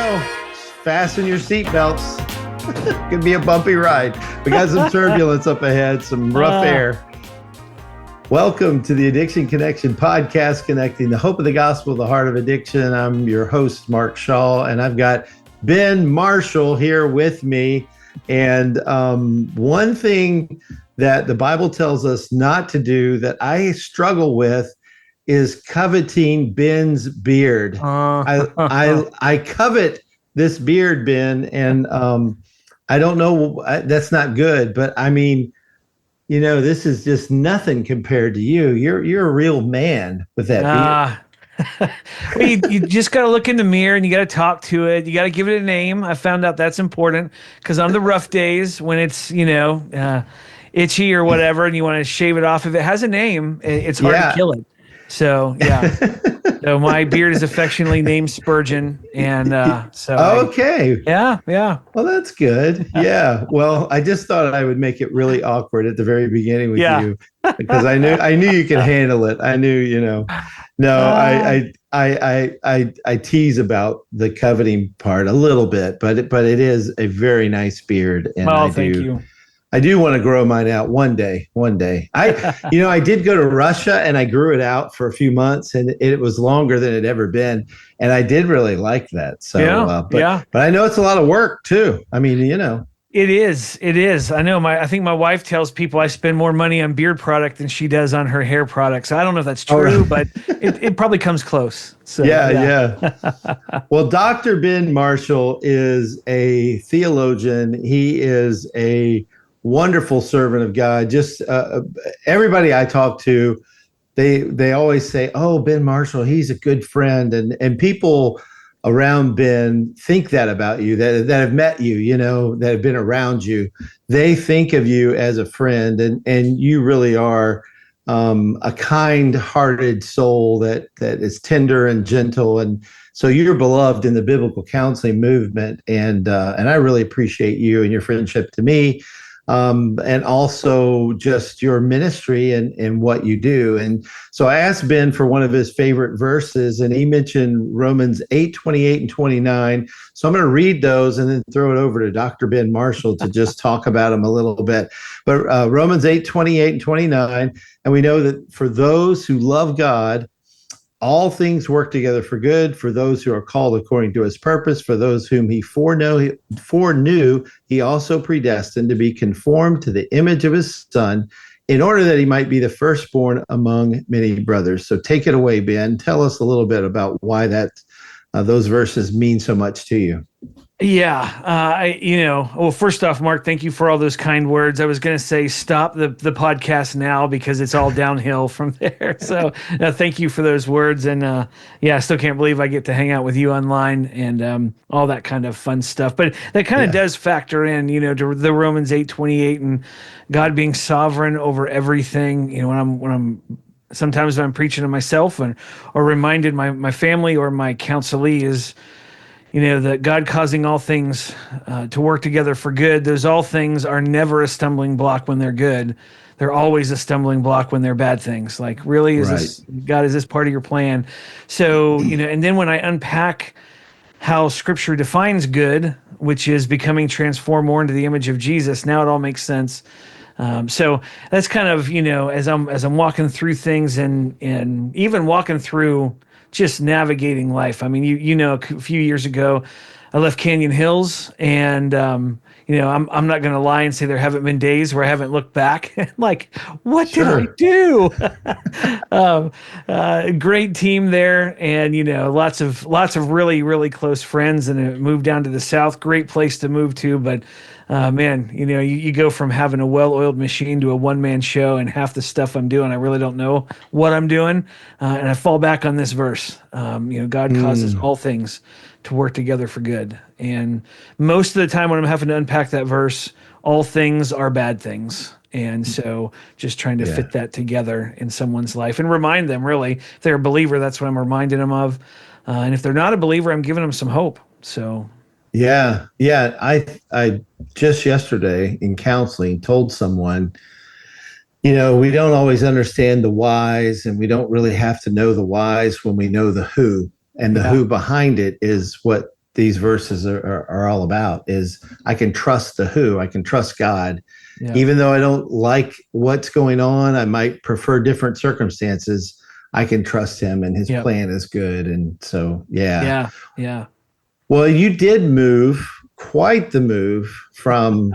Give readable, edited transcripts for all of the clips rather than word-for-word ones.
go. Fasten your seatbelts. Could be a bumpy ride. We got some turbulence up ahead, some rough air. Welcome to the Addiction Connection podcast, connecting the hope of the gospel, the heart of addiction. I'm your host, Mark Shaw, and I've got Ben Marshall here with me. And one thing that the Bible tells us not to do that I struggle with is coveting Ben's beard. I covet this beard, Ben, and I don't know, that's not good, but I mean, you know, this is just nothing compared to you. You're a real man with that beard. Well, you just got to look in the mirror and you got to talk to it. You got to give it a name. I found out that's important because on the rough days when it's, itchy or whatever, and you want to shave it off, if it has a name, it's hard to kill it. So, yeah. So my beard is affectionately named Spurgeon. And okay. Yeah. Well, that's good. Yeah. Well, I just thought I would make it really awkward at the very beginning with you because I knew you could handle it. I knew, I tease about the coveting part a little bit, but it is a very nice beard. And thank you. I do want to grow mine out one day. I did go to Russia and I grew it out for a few months and it was longer than it had ever been. And I did really like that. So, but I know it's a lot of work too. I mean, It is. I know I think my wife tells people I spend more money on beard product than she does on her hair products. I don't know if that's true, but it probably comes close. So, yeah. Well, Dr. Ben Marshall is a theologian. He is a wonderful servant of God. Just everybody I talk to, they always say, "Oh, Ben Marshall, he's a good friend," and people around Ben think that about you, that have met you, that have been around you. They think of you as a friend, and you really are a kind-hearted soul that is tender and gentle, and so you're beloved in the biblical counseling movement, and I really appreciate you and your friendship to me. And also just your ministry and what you do. And so I asked Ben for one of his favorite verses, and he mentioned Romans 8:28 and 29. So I'm going to read those and then throw it over to Dr. Ben Marshall to just talk about them a little bit. But Romans 8:28 and 29, and we know that for those who love God, all things work together for good for those who are called according to his purpose, for those whom he foreknew, he also predestined to be conformed to the image of his Son, in order that he might be the firstborn among many brothers. So take it away, Ben. Tell us a little bit about why those verses mean so much to you. Yeah. Well, first off, Mark, thank you for all those kind words. I was going to say, stop the podcast now because it's all downhill from there. So thank you for those words. And I still can't believe I get to hang out with you online and all that kind of fun stuff. But that kind of does factor in, to the Romans 8:28 and God being sovereign over everything. Sometimes when I'm preaching to myself or reminded my family or my counselee is, that God causing all things to work together for good. Those all things are never a stumbling block when they're good. They're always a stumbling block when they're bad things. Like, really, is this part of your plan? So, and then when I unpack how Scripture defines good, which is becoming transformed more into the image of Jesus, now it all makes sense. So that's kind of, as I'm walking through things and even walking through just navigating life. I mean, a few years ago, I left Canyon Hills, and I'm not going to lie and say there haven't been days where I haven't looked back. Like, what did I do? Great team there, and lots of really, really close friends, and it moved down to the South. Great place to move to, but man, you go from having a well-oiled machine to a one-man show, and half the stuff I'm doing, I really don't know what I'm doing. And I fall back on this verse. God causes all things to work together for good. And most of the time when I'm having to unpack that verse, all things are bad things. And so just trying to fit that together in someone's life and remind them, really, if they're a believer, that's what I'm reminding them of. And if they're not a believer, I'm giving them some hope. So Yeah. I just yesterday in counseling told someone, we don't always understand the whys, and we don't really have to know the whys when we know the who, and the who behind it is what these verses are all about is I can trust the who, I can trust God. Yeah. Even though I don't like what's going on, I might prefer different circumstances. I can trust him and his Yep. plan is good. And so, yeah. Yeah. Well, you did move, quite the move from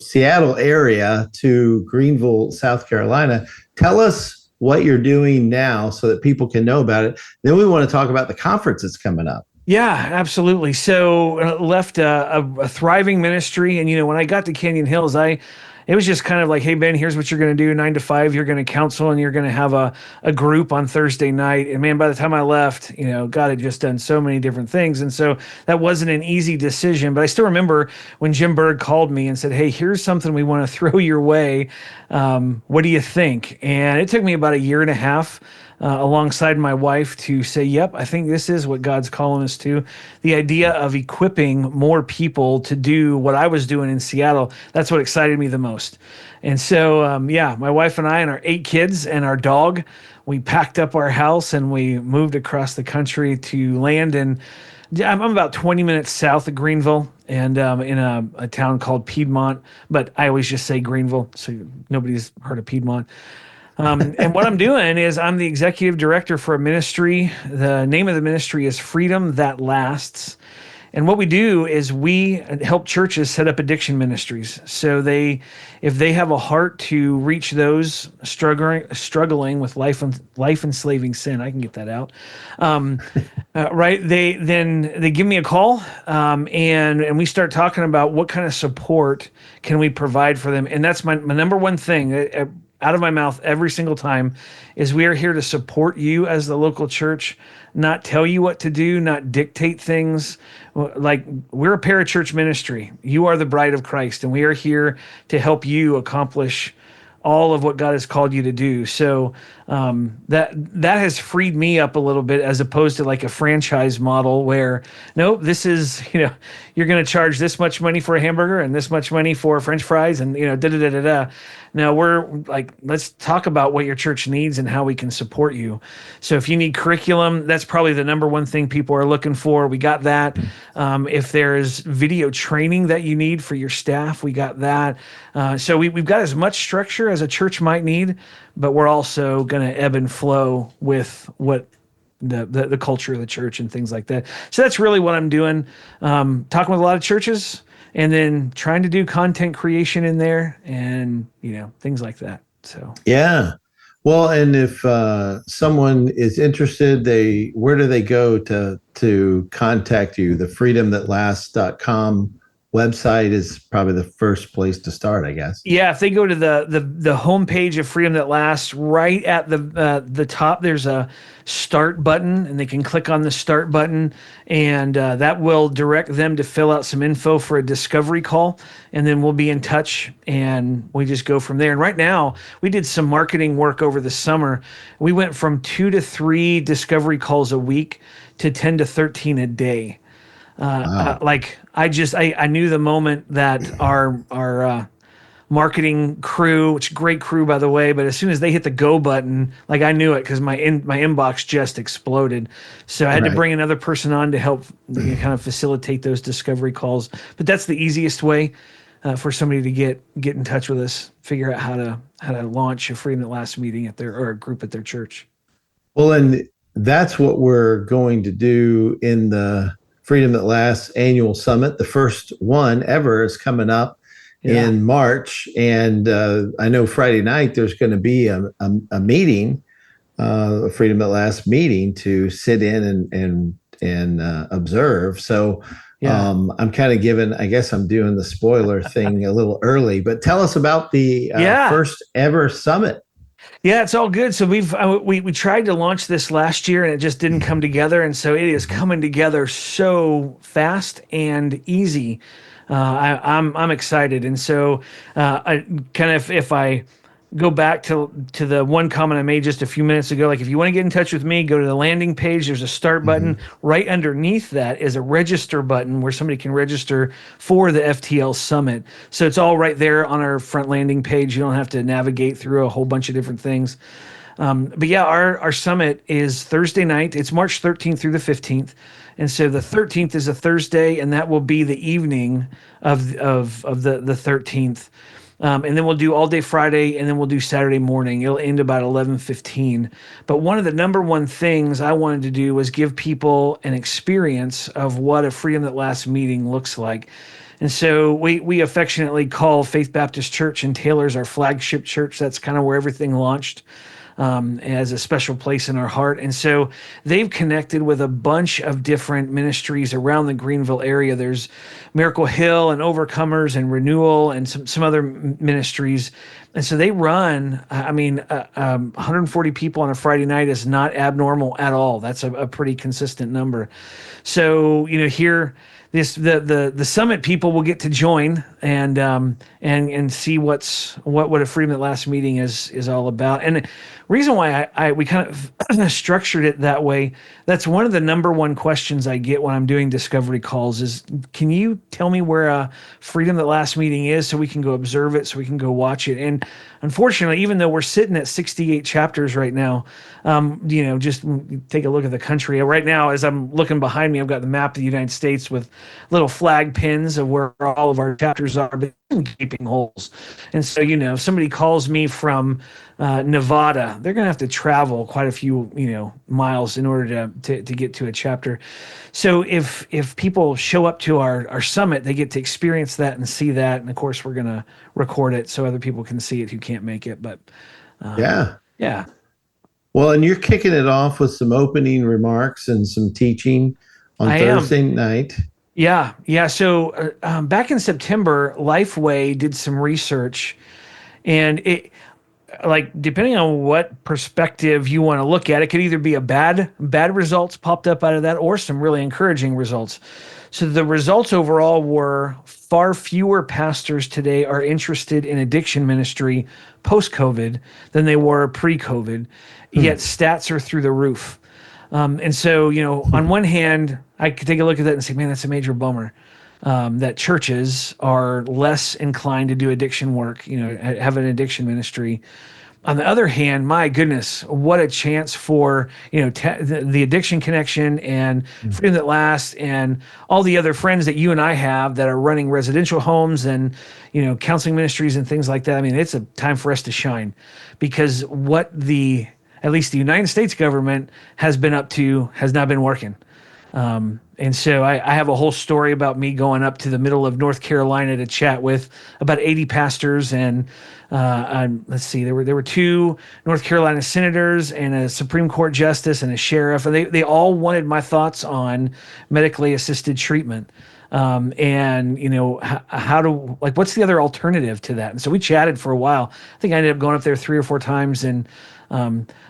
Seattle area to Greenville, South Carolina. Tell us what you're doing now so that people can know about it. Then we want to talk about the conference that's coming up. Yeah, absolutely. So left a thriving ministry, and when I got to Canyon Hills, it was just kind of like, hey Ben, here's what you're going to do: 9 to 5. You're going to counsel, and you're going to have a group on Thursday night. And man, by the time I left, God had just done so many different things, and so that wasn't an easy decision. But I still remember when Jim Berg called me and said, hey, here's something we want to throw your way. What do you think? And it took me about a year and a half. Alongside my wife to say, yep, I think this is what God's calling us to. The idea of equipping more people to do what I was doing in Seattle, that's what excited me the most. And so, my wife and I and our 8 kids and our dog, we packed up our house and we moved across the country to land in, I'm about 20 minutes south of Greenville and in a town called Piedmont, but I always just say Greenville, so nobody's heard of Piedmont. And what I'm doing is I'm the executive director for a ministry. The name of the ministry is Freedom That Lasts. And what we do is we help churches set up addiction ministries. So if they have a heart to reach those struggling with life enslaving sin, I can get that out. Right? They give me a call, and we start talking about what kind of support can we provide for them. And that's my number one thing. Out of my mouth every single time is we are here to support you as the local church, not tell you what to do, not dictate things. Like, we're a parachurch ministry. You are the bride of Christ, and we are here to help you accomplish all of what God has called you to do. So that has freed me up a little bit, as opposed to like a franchise model where, nope, this is, you're going to charge this much money for a hamburger and this much money for French fries and, da-da-da-da-da. Now we're like, let's talk about what your church needs and how we can support you. So if you need curriculum, that's probably the number one thing people are looking for. We got that. If there's video training that you need for your staff, we got that. So we've got as much structure as a church might need, but we're also going to ebb and flow with what the culture of the church and things like that. So that's really what I'm doing. Talking with a lot of churches, and then trying to do content creation in there and, things like that. So, yeah. Well, and if someone is interested, where do they go to contact you? The freedomthatlasts.com website is probably the first place to start, I guess. Yeah, if they go to the homepage of Freedom That Lasts, right at the top, there's a start button, and they can click on the start button, and that will direct them to fill out some info for a discovery call, and then we'll be in touch, and we just go from there. And right now, we did some marketing work over the summer. We went from 2 to 3 discovery calls a week to 10 to 13 a day. Wow. I knew the moment that our marketing crew, which great crew by the way, but as soon as they hit the go button, like, I knew it, because my inbox just exploded. So I had to bring another person on to help kind of facilitate those discovery calls. But that's the easiest way for somebody to get in touch with us, figure out how to launch a Freedom That Lasts meeting or a group at their church. Well, and that's what we're going to do in the Freedom That Lasts annual summit. The first one ever is coming up in March. And I know Friday night there's going to be a meeting, a Freedom That Lasts meeting to sit in and observe. So I'm kind of I guess I'm doing the spoiler thing a little early, but tell us about the first ever summit. Yeah, it's all good. So we tried to launch this last year and it just didn't come together, and so it is coming together so fast and easy. I'm excited, and so I kind of, if I go back to the one comment I made just a few minutes ago, like, if you want to get in touch with me, go to the landing page. There's a start button. Right underneath that is a register button where somebody can register for the FTL Summit. So it's all right there on our front landing page. You don't have to navigate through a whole bunch of different things. But yeah, our summit is Thursday night. It's March 13th through the 15th. And so the 13th is a Thursday, and that will be the evening of the 13th. And then we'll do all day Friday, and then we'll do Saturday morning. It'll end about 11:15. But one of the number one things I wanted to do was give people an experience of what a Freedom That Lasts meeting looks like. And so we affectionately call Faith Baptist Church in Taylor's our flagship church. That's kind of where everything launched, as a special place in our heart. And so they've connected with a bunch of different ministries around the Greenville area. There's Miracle Hill and Overcomers and Renewal and some other ministries. And so they run, 140 people on a Friday night is not abnormal at all. That's a pretty consistent number. So, here, the summit people will get to join and see what a Freedom That Lasts meeting is all about. And the reason why we kind of structured it that way, that's one of the number one questions I get when I'm doing discovery calls is, can you tell me where a Freedom That Lasts meeting is so we can go observe it, so we can go watch it? And unfortunately, even though we're sitting at 68 chapters right now, just take a look at the country. Right now, as I'm looking behind me, I've got the map of the United States with little flag pins of where all of our chapters are, but gaping holes. And so, if somebody calls me from Nevada, they're going to have to travel quite a few, miles in order to get to a chapter. So if people show up to our summit, they get to experience that and see that. And of course, we're going to record it so other people can see it who can't make it. But yeah. Well, and you're kicking it off with some opening remarks and some teaching on Thursday night. Yeah. So back in September, Lifeway did some research, and it, depending on what perspective you want to look at, it could either be a bad results popped up out of that, or some really encouraging results. So the results overall were far fewer pastors today are interested in addiction ministry post-COVID than they were pre-COVID, yet stats are through the roof. And so, on one hand, I could take a look at that and say, man, that's a major bummer, that churches are less inclined to do addiction work, have an addiction ministry. On the other hand, my goodness, what a chance for, the Addiction Connection and Freedom That Lasts and all the other friends that you and I have that are running residential homes and, counseling ministries and things like that. I mean, it's a time for us to shine, because what at least the United States government has been up to has not been working. And so I have a whole story about me going up to the middle of North Carolina to chat with about 80 pastors, and let's see, there were 2 North Carolina senators and a Supreme Court justice and a sheriff, and they all wanted my thoughts on medically assisted treatment. And how to, what's the other alternative to that? And so we chatted for a while. I think I ended up going up there 3 or 4 times, and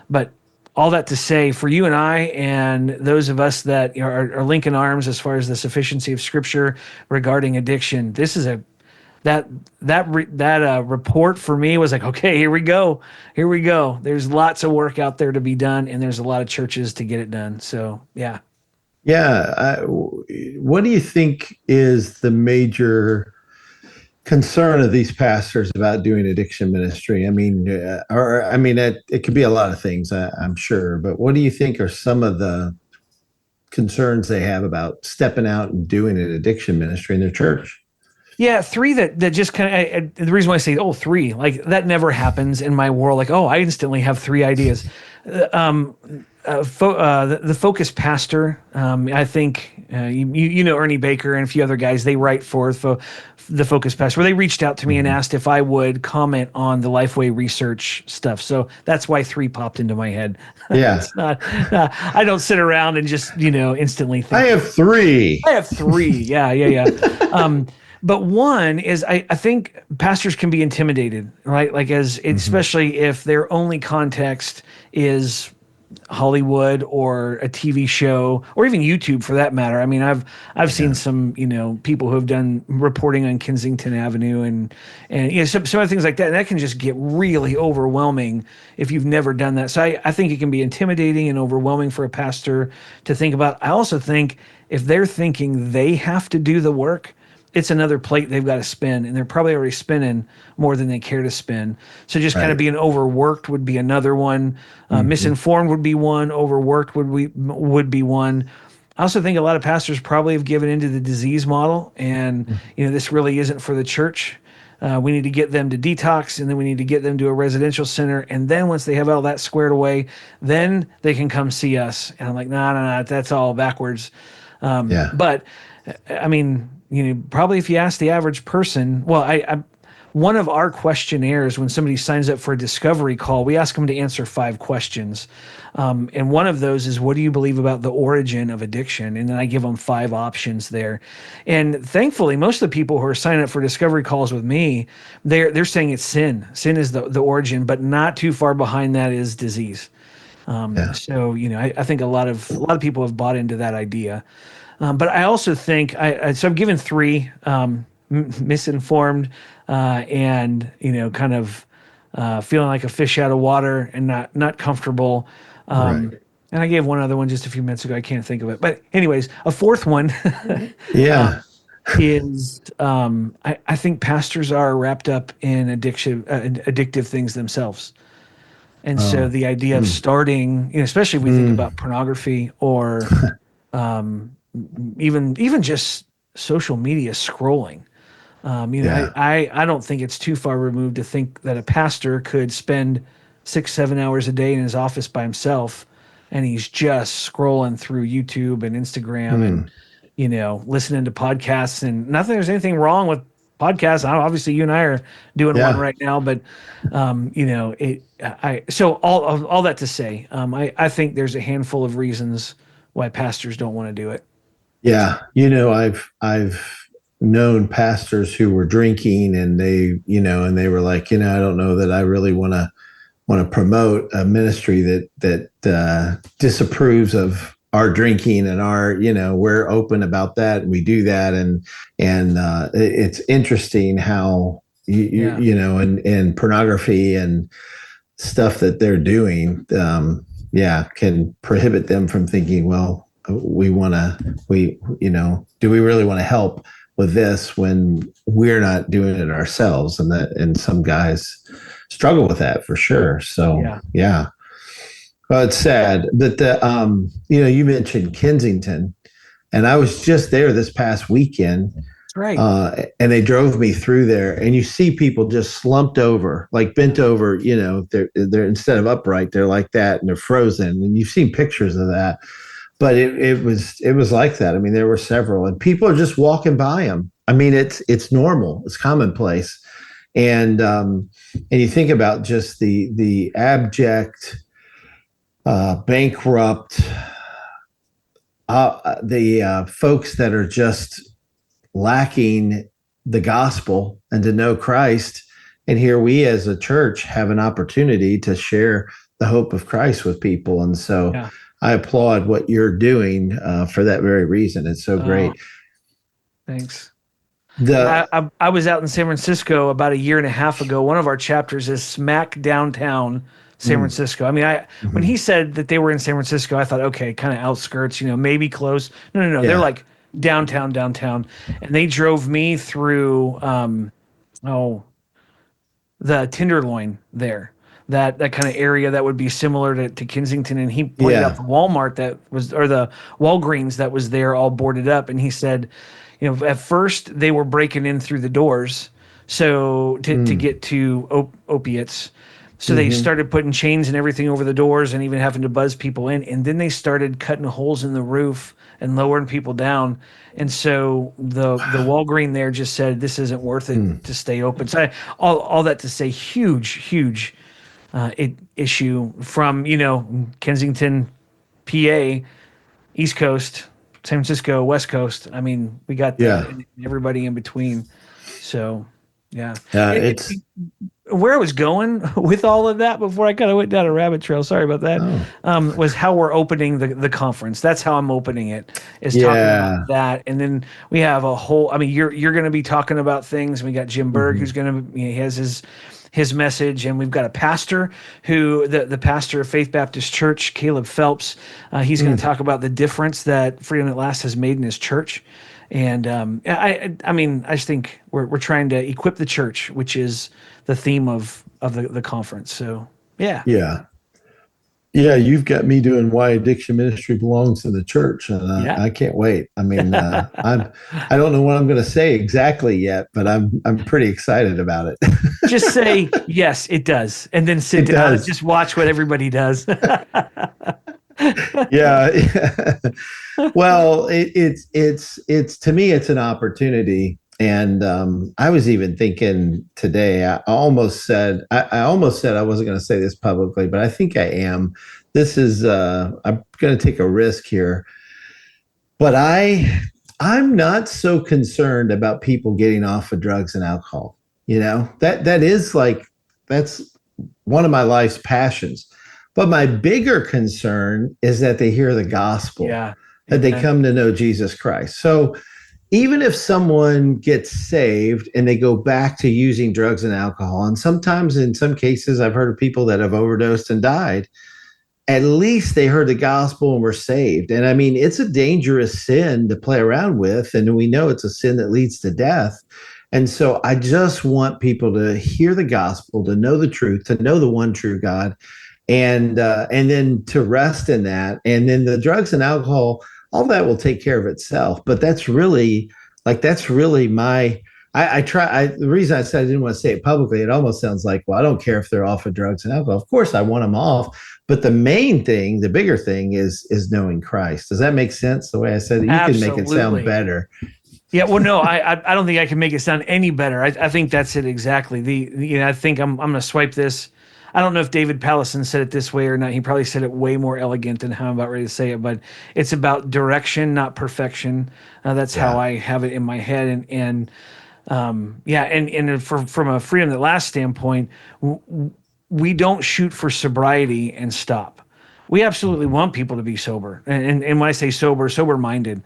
but all that to say, for you and I and those of us that are linking arms as far as the sufficiency of Scripture regarding addiction, this is that report for me was like, okay, here we go. There's lots of work out there to be done, and there's a lot of churches to get it done. So yeah. What do you think is the major concern of these pastors about doing addiction ministry? It could be a lot of things, I'm sure, but what do you think are some of the concerns they have about stepping out and doing an addiction ministry in their church? Yeah, 3 that just kind of, the reason why I say, 3, that never happens in my world. I instantly have 3 ideas. The Focus pastor, I think Ernie Baker and a few other guys, they write for the Focus pastor, where they reached out to me and asked if I would comment on the Lifeway research stuff. So that's why 3 popped into my head. Yeah. It's not, I don't sit around and just, instantly think. I have 3. Yeah. But one is I think pastors can be intimidated, right? Especially if their only context is Hollywood or a TV show, or even YouTube for that matter. I mean, I've seen some, people who have done reporting on Kensington Avenue and some other things like that. And that can just get really overwhelming if you've never done that. So I think it can be intimidating and overwhelming for a pastor to think about. I also think if they're thinking they have to do the work, it's another plate they've got to spin, and they're probably already spinning more than they care to spin. So just kind of being overworked would be another one. Misinformed would be one. Overworked would be one. I also think a lot of pastors probably have given into the disease model, and this really isn't for the church. We need to get them to detox, and then we need to get them to a residential center, and then once they have all that squared away, then they can come see us. And I'm like, no, that's all backwards. Yeah. But I mean, probably if you ask the average person, well, I one of our questionnaires when somebody signs up for a discovery call, we ask them to answer 5 questions. And one of those is, what do you believe about the origin of addiction? And then I give them 5 options there. And thankfully, most of the people who are signing up for discovery calls with me, they're saying it's sin. Sin is the origin, but not too far behind that is disease. Yeah. So, I think a lot of people have bought into that idea. But I also think so I'm given 3, misinformed, and kind of feeling like a fish out of water and not comfortable. Right. And I gave one other one just a few minutes ago. I can't think of it. But anyways, a 4th one Yeah. is I think pastors are wrapped up in addictive things themselves. And so the idea of starting, especially if we think about pornography or even just social media scrolling. Yeah. I don't think it's too far removed to think that a pastor could spend 6-7 hours a day in his office by himself, and he's just scrolling through YouTube and Instagram and listening to podcasts. And not that there's anything wrong with podcasts. Obviously, you and I are doing one right now, but so all that to say, I think there's a handful of reasons why pastors don't want to do it. Yeah. I've known pastors who were drinking, and they were like, I don't know that I really want to promote a ministry that disapproves of our drinking and our, we're open about that. And we do that. And it's interesting how and pornography and stuff that they're doing, can prohibit them from thinking, well, do we really want to help with this when we're not doing it ourselves? And some guys struggle with that for sure. So, yeah. Well, it's sad that you mentioned Kensington, and I was just there this past weekend. That's right. And they drove me through there, and you see people just slumped over, like bent over. They're instead of upright, they're like that, and they're frozen. And you've seen pictures of that, but it was like that. I mean, there were several, and people are just walking by them. I mean, it's normal, it's commonplace, and you think about just the abject, bankrupt, the folks that are just lacking the gospel and to know Christ. And here we as a church have an opportunity to share the hope of Christ with people. And so I applaud what you're doing for that very reason. It's so great. Thanks. I was out in San Francisco about 1.5 years ago. One of our chapters is smack downtown San Francisco. I mean, when he said that they were in San Francisco, I thought, okay, kind of outskirts, maybe close. No. Yeah. They're like downtown. And they drove me through, the Tenderloin there, that kind of area that would be similar to Kensington. And he pointed out the Walmart or the Walgreens that was there all boarded up. And he said, at first they were breaking in through the doors. So to get to opiates. So they started putting chains and everything over the doors and even having to buzz people in. And then they started cutting holes in the roof and lowering people down. And so the Walgreen there just said, this isn't worth it to stay open. So all that to say, huge issue from, Kensington, PA, East Coast, San Francisco, West Coast. I mean, we got and everybody in between. So, yeah. It's where I was going with all of that before I kind of went down a rabbit trail. Sorry about that. Was how we're opening the conference. That's how I'm opening it, is talking about that. And then we have a whole, I mean, you're going to be talking about things. We got Jim Berg, who's going to, he has his message. And we've got a pastor who, the pastor of Faith Baptist Church, Caleb Phelps, he's going to talk about the difference that Freedom at Last has made in his church. And I mean, I just think we're trying to equip the church, which is the theme of the conference. So, yeah. Yeah, you've got me doing why addiction ministry belongs in the church, and Yeah. I can't wait. I mean, I don't know what I'm going to say exactly yet, but I'm pretty excited about it. Just say, yes, it does. And then sit It down and does. just watch what everybody does. Yeah. Well, it's to me, it's an opportunity. And I was even thinking today, I almost said I wasn't going to say this publicly, but I think I am. I'm going to take a risk here, but I'm not so concerned about people getting off of drugs and alcohol. That is like, that's one of my life's passions. But my bigger concern is that they hear the gospel, Yeah. that they Amen. come to know Jesus Christ. So even if someone gets saved and they go back to using drugs and alcohol, and sometimes in some cases, I've heard of people that have overdosed and died, at least they heard the gospel and were saved. And I mean, it's a dangerous sin to play around with. And we know it's a sin that leads to death. And so I just want people to hear the gospel, to know the truth, to know the one true God, and then to rest in that. And then the drugs and alcohol, all that will take care of itself. But that's really my. The reason I said I didn't want to say it publicly, it almost sounds like, well, I don't care if they're off of drugs and alcohol. Of course, I want them off. But the main thing, the bigger thing is knowing Christ. Does that make sense? The way I said it, you can make it sound Absolutely. better. Yeah, well, no, I don't think I can make it sound any better. I think that's it exactly. I think I'm going to swipe this. I don't know if David Pallison said it this way or not. He probably said it way more elegant than how I'm about ready to say it, but it's about direction, not perfection. That's how Yeah. I have it in my head. From a freedom that lasts standpoint, we don't shoot for sobriety and stop. We absolutely want people to be sober, and when I say sober, sober minded.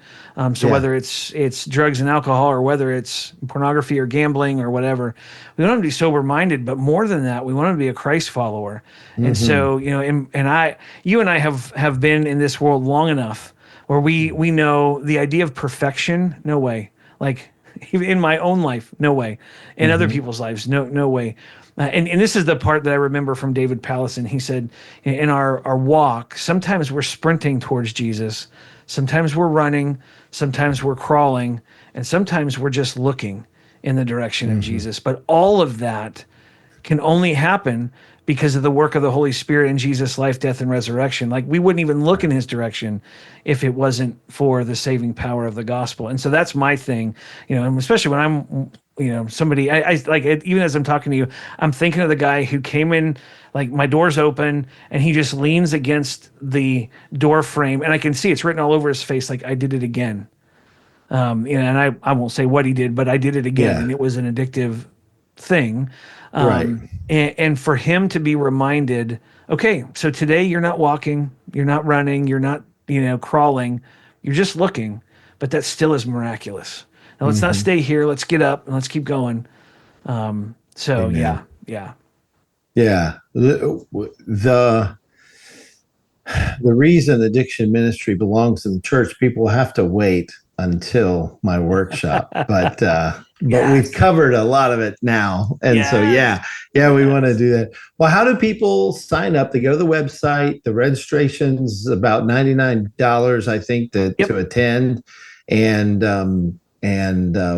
So Yeah. whether it's drugs and alcohol, or whether it's pornography or gambling or whatever, we want them to be sober minded. But more than that, we want them to be a Christ follower. And Mm-hmm. so you and I have been in this world long enough where we know the idea of perfection. No way. Like in my own life, no way. In other Mm-hmm. people's lives, no way. And this is the part that I remember from David Pallison. He said, in our walk, sometimes we're sprinting towards Jesus, sometimes we're running, sometimes we're crawling, and sometimes we're just looking in the direction of Mm-hmm. Jesus. But all of that can only happen because of the work of the Holy Spirit in Jesus' life, death, and resurrection. Like we wouldn't even look in his direction if it wasn't for the saving power of the gospel. And so that's my thing, and especially when I'm, somebody, I like it, even as I'm talking to you, I'm thinking of the guy who came in, like my door's open and he just leans against the door frame and I can see it's written all over his face. Like I did it again. And I won't say what he did, but I did it again. Yeah. And it was an addictive thing. Right. And for him to be reminded, okay, so today you're not walking, you're not running, you're not, crawling, you're just looking, but that still is miraculous. Now let's not Mm-hmm. stay here. Let's get up and let's keep going. So yeah, Amen. yeah, Yeah. The reason addiction ministry belongs in the church, people have to wait until my workshop, but we've yes, covered a lot of it now. And so yes, we want to yes. do that. Well, how do people sign up? They go to the website. The registration's about $99, I think, to Yep. attend. And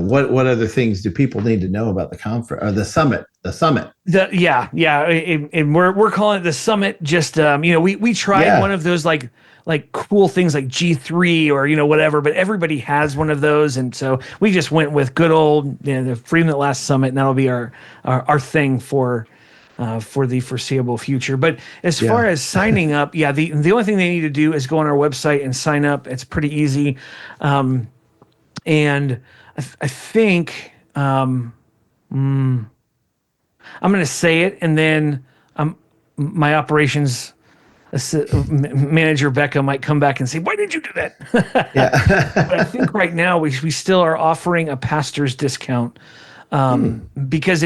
what other things do people need to know about the conference or the summit? The summit. And we're calling it the summit. Just we tried one Yeah. of those like cool things like G3 or whatever, but everybody has one of those, and so we just went with good old the Freedom That Last Summit, and that'll be our thing for the foreseeable future. But as far Yeah. as signing up, yeah, the only thing they need to do is go on our website and sign up. It's pretty easy, and I think. I'm going to say it, and then my operations manager Becca might come back and say, "Why did you do that?" But I Yeah. think right now we still are offering a pastor's discount Hmm. because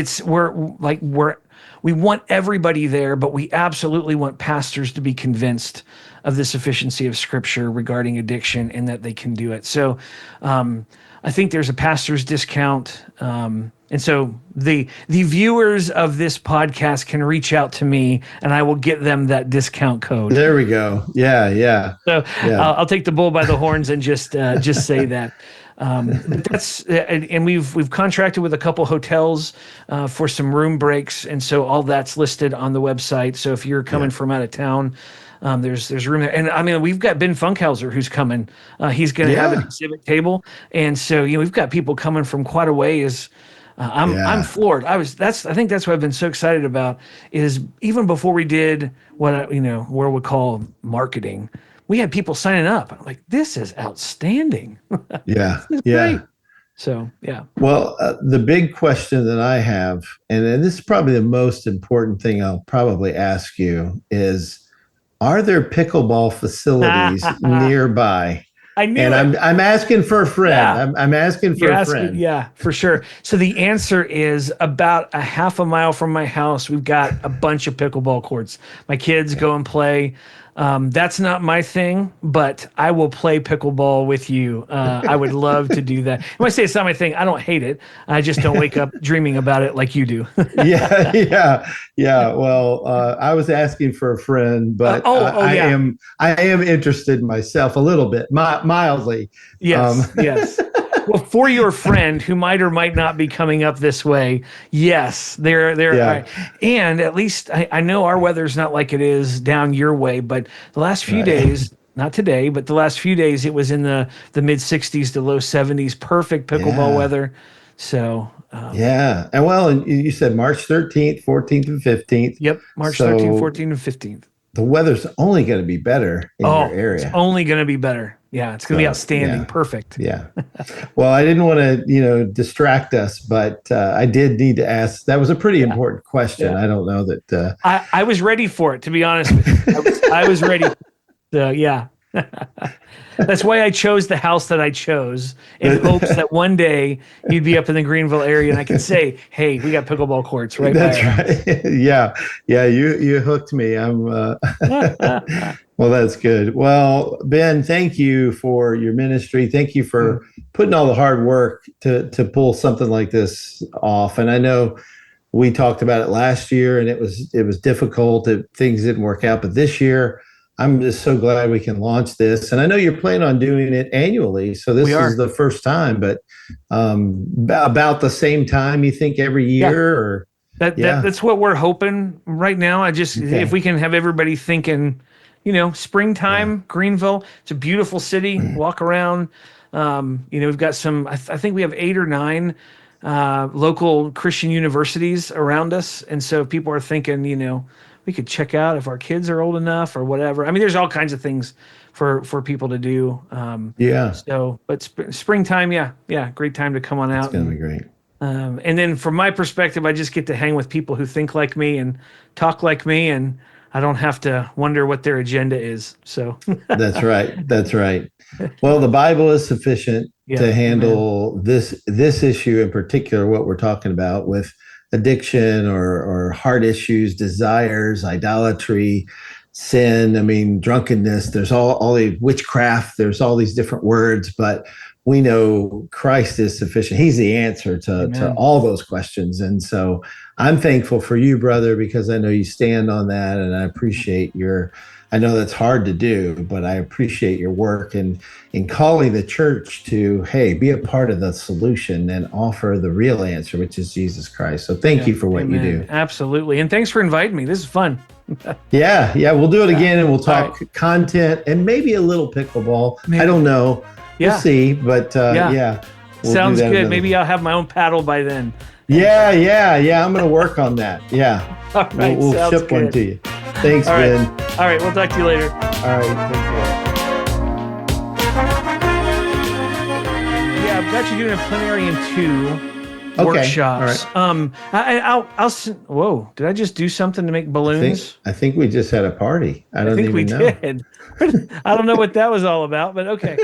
we want everybody there, but we absolutely want pastors to be convinced of the sufficiency of Scripture regarding addiction and that they can do it. So I think there's a pastor's discount. And so the viewers of this podcast can reach out to me and I will get them that discount code. There we go. Yeah. So I'll take the bull by the horns and just say that. And we've contracted with a couple hotels for some room breaks, and so all that's listed on the website. So if you're coming from out of town, there's room there. And I mean, we've got Ben Funkhauser who's coming. He's going to have an exhibit table, and so we've got people coming from quite a ways. I'm floored. I think that's what I've been so excited about is even before we did what where we call marketing, we had people signing up. I'm like, this is outstanding. Yeah. This is great. So, yeah. Well, the big question that I have, and this is probably the most important thing I'll probably ask you is, are there pickleball facilities nearby? I knew and it. I'm asking for a friend. Yeah. I'm asking for a friend. Yeah, for sure. So the answer is about a half a mile from my house. We've got a bunch of pickleball courts. My kids go and play. That's not my thing, but I will play pickleball with you. I would love to do that. When I say it's not my thing, I don't hate it. I just don't wake up dreaming about it like you do. Yeah. Well, I was asking for a friend, but I am interested myself a little bit, mildly. Yes. Well, for your friend who might or might not be coming up this way, yes, they're and at least I know our weather's not like it is down your way, but the last few days, not today, but the last few days, it was in the mid 60s to low 70s, perfect pickleball weather. So and you said March 13th, 14th, and 15th. Yep, March 13th, 14th, and 15th. The weather's only going to be better in your area. It's only going to be better. Yeah, it's going to be outstanding. Perfect. Yeah. Well, I didn't want to, distract us, but I did need to ask. That was a pretty important question. I don't know that. I was ready for it, to be honest with you. I was ready. That's why I chose the house that I chose in hopes that one day you'd be up in the Greenville area and I could say, hey, we got pickleball courts right That's right. Yeah. You hooked me. Well, that's good. Well, Ben, thank you for your ministry. Thank you for putting all the hard work to pull something like this off. And I know we talked about it last year and it was difficult. Things didn't work out, but this year I'm just so glad we can launch this. And I know you're planning on doing it annually. So this is the first time, but about the same time, you think, every year? Or that's what we're hoping right now. If we can have everybody thinking, springtime, Greenville, it's a beautiful city, walk around. We've got I think we have 8 or 9 local Christian universities around us. And so if people are thinking, we could check out if our kids are old enough or whatever. I mean, there's all kinds of things for people to do. So, but springtime, great time to come on out. It's going to be great. And then from my perspective, I just get to hang with people who think like me and talk like me, and I don't have to wonder what their agenda is. So That's right. Well, the Bible is sufficient to handle this issue in particular, what we're talking about with addiction or heart issues, desires, idolatry, sin. I mean, drunkenness. There's all the witchcraft. There's all these different words, but we know Christ is sufficient. He's the answer to all those questions. And so I'm thankful for you, brother, because I know you stand on that, and I appreciate I know that's hard to do, but I appreciate your work in calling the church to, hey, be a part of the solution and offer the real answer, which is Jesus Christ. So thank you for what you do. Absolutely. And thanks for inviting me. This is fun. Yeah. We'll do it again, and we'll talk content and maybe a little pickleball. Maybe. I don't know. We'll see. But we'll sounds good. Maybe I'll have my own paddle by then. Yeah. I'm going to work on that. Yeah. All right. We'll ship one to you. Thanks, Ben. All right. We'll talk to you later. All right. Take care. Yeah, I've got you doing a Plenarian 2 workshops. All right. I'll whoa, did I just do something to make balloons? I think we just had a party. I think we did. I don't know what that was all about, but okay.